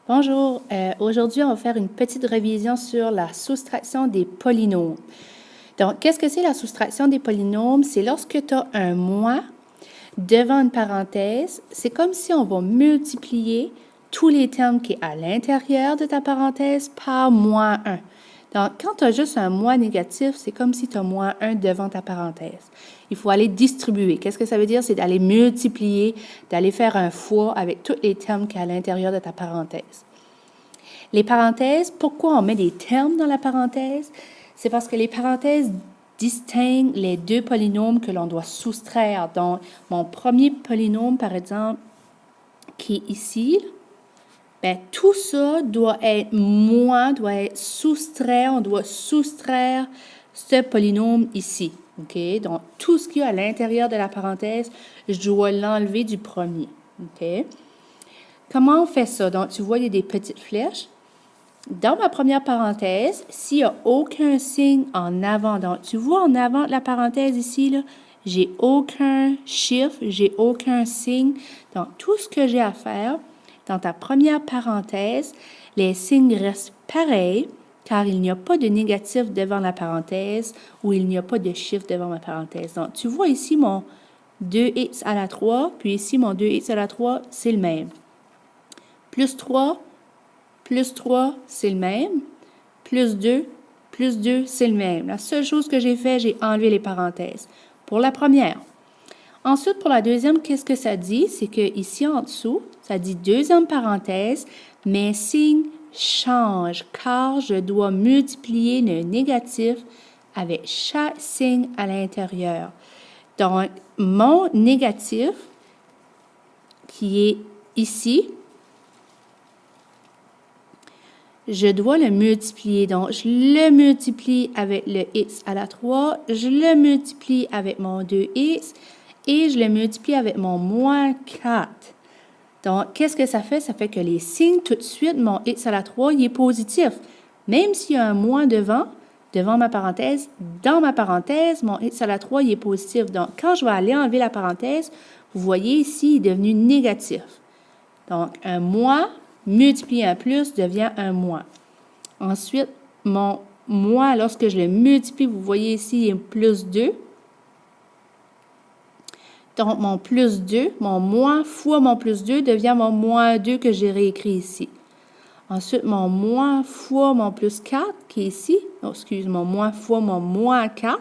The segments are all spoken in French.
Bonjour, aujourd'hui on va faire une petite révision sur la soustraction des polynômes. Donc, qu'est-ce que c'est la soustraction des polynômes? C'est lorsque tu as un moins devant une parenthèse, c'est comme si on va multiplier tous les termes qui sont à l'intérieur de ta parenthèse par moins 1. Donc, quand tu as juste un moins négatif, c'est comme si tu as moins 1 devant ta parenthèse. Il faut aller distribuer. Qu'est-ce que ça veut dire? C'est d'aller multiplier, d'aller faire un fois avec tous les termes qui sont à l'intérieur de ta parenthèse. Les parenthèses, pourquoi on met des termes dans la parenthèse? C'est parce que les parenthèses distinguent les deux polynômes que l'on doit soustraire. Donc, mon premier polynôme, par exemple, qui est ici, bien, tout ça doit être soustrait. On doit soustraire ce polynôme ici. OK? Donc, tout ce qu'il y a à l'intérieur de la parenthèse, je dois l'enlever du premier. OK? Comment on fait ça? Donc, tu vois, il y a des petites flèches. Dans ma première parenthèse, s'il n'y a aucun signe en avant, donc tu vois en avant de la parenthèse ici, là, j'ai aucun chiffre, j'ai aucun signe. Donc, tout ce que j'ai à faire, dans ta première parenthèse, les signes restent pareils, car il n'y a pas de négatif devant la parenthèse ou il n'y a pas de chiffre devant ma parenthèse. Donc, tu vois ici mon 2x à la 3, puis ici mon 2x à la 3, c'est le même. Plus 3, c'est le même. Plus 2, c'est le même. La seule chose que j'ai fait, j'ai enlevé les parenthèses. Pour la première. Ensuite, pour la deuxième, qu'est-ce que ça dit? C'est que ici en dessous, ça dit deuxième parenthèse, mes signes changent car je dois multiplier le négatif avec chaque signe à l'intérieur. Donc, mon négatif, qui est ici, je dois le multiplier. Donc, je le multiplie avec le x à la 3, je le multiplie avec mon 2x et je le multiplie avec mon moins 4. Donc, qu'est-ce que ça fait? Ça fait que les signes, tout de suite, mon x à la 3, il est positif. Même s'il y a un moins devant ma parenthèse, dans ma parenthèse, mon x à la 3, il est positif. Donc, quand je vais aller enlever la parenthèse, vous voyez ici, il est devenu négatif. Donc, un moins multiplié à un plus devient un moins. Ensuite, mon moins, lorsque je le multiplie, vous voyez ici, il est plus 2. Donc, mon plus 2, mon moins fois mon plus 2 devient mon moins 2 que j'ai réécrit ici. Ensuite, mon moins fois mon plus 4 qui est ici. Oh, excuse-moi, moins fois mon moins 4.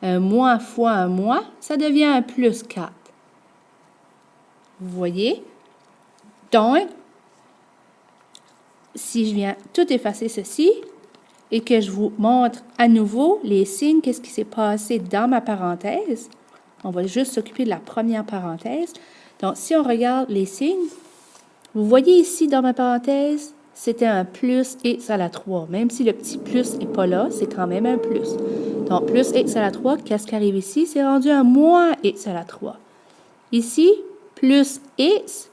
Un moins fois un moins, ça devient un plus 4. Vous voyez? Donc, si je viens tout effacer ceci et que je vous montre à nouveau les signes, qu'est-ce qui s'est passé dans ma parenthèse, on va juste s'occuper de la première parenthèse. Donc, si on regarde les signes, vous voyez ici dans ma parenthèse, c'était un plus x à la 3. Même si le petit plus n'est pas là, c'est quand même un plus. Donc, plus x à la 3, qu'est-ce qui arrive ici? C'est rendu un moins x à la 3. Ici, plus x,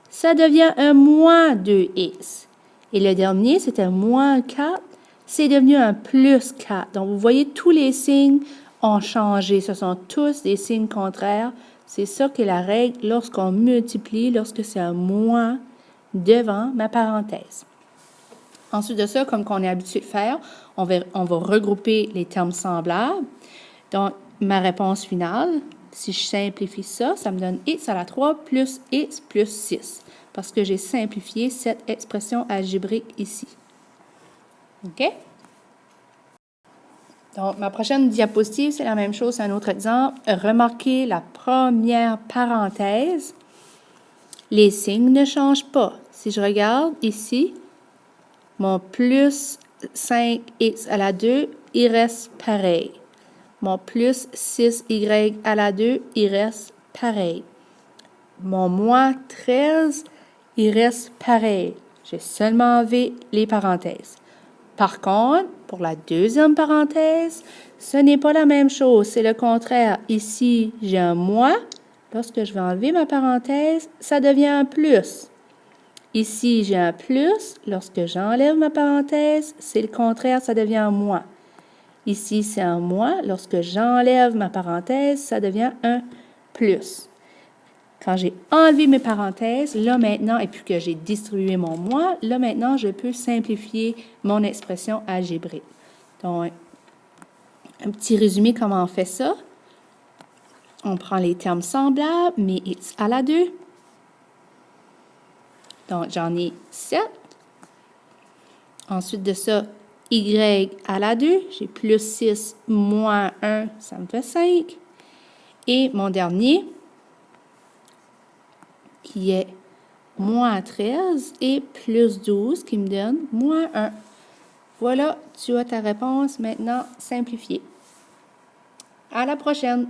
ça devient un moins 2x. Et le dernier, c'était un moins 4, c'est devenu un plus 4. Donc, vous voyez, tous les signes ont changé. Ce sont tous des signes contraires. C'est ça qui est la règle lorsqu'on multiplie, lorsque c'est un moins devant ma parenthèse. Ensuite de ça, comme on est habitué de faire, on va regrouper les termes semblables. Donc, ma réponse finale, si je simplifie ça, ça me donne x à la 3 plus x plus 6, parce que j'ai simplifié cette expression algébrique ici. OK? Donc, ma prochaine diapositive, c'est la même chose, c'est un autre exemple. Remarquez la première parenthèse. Les signes ne changent pas. Si je regarde ici, mon plus 5x à la 2, il reste pareil. Mon plus 6y à la 2, il reste pareil. Mon moins 13, il reste pareil. J'ai seulement enlevé les parenthèses. Par contre, pour la deuxième parenthèse, ce n'est pas la même chose, c'est le contraire. Ici, j'ai un moins. Lorsque je vais enlever ma parenthèse, ça devient un plus. Ici, j'ai un plus. Lorsque j'enlève ma parenthèse, c'est le contraire, ça devient un moins. Ici, c'est un moins. Lorsque j'enlève ma parenthèse, ça devient un plus. Quand j'ai enlevé mes parenthèses, là maintenant, et puis que j'ai distribué mon moi, là maintenant, je peux simplifier mon expression algébrique. Donc, un petit résumé, comment on fait ça? On prend les termes semblables, mais x à la 2. Donc, j'en ai 7. Ensuite de ça, y à la 2. J'ai plus 6 moins 1, ça me fait 5. Et mon dernier, qui est moins 13 et plus 12, qui me donne moins 1. Voilà, tu as ta réponse maintenant simplifiée. À la prochaine!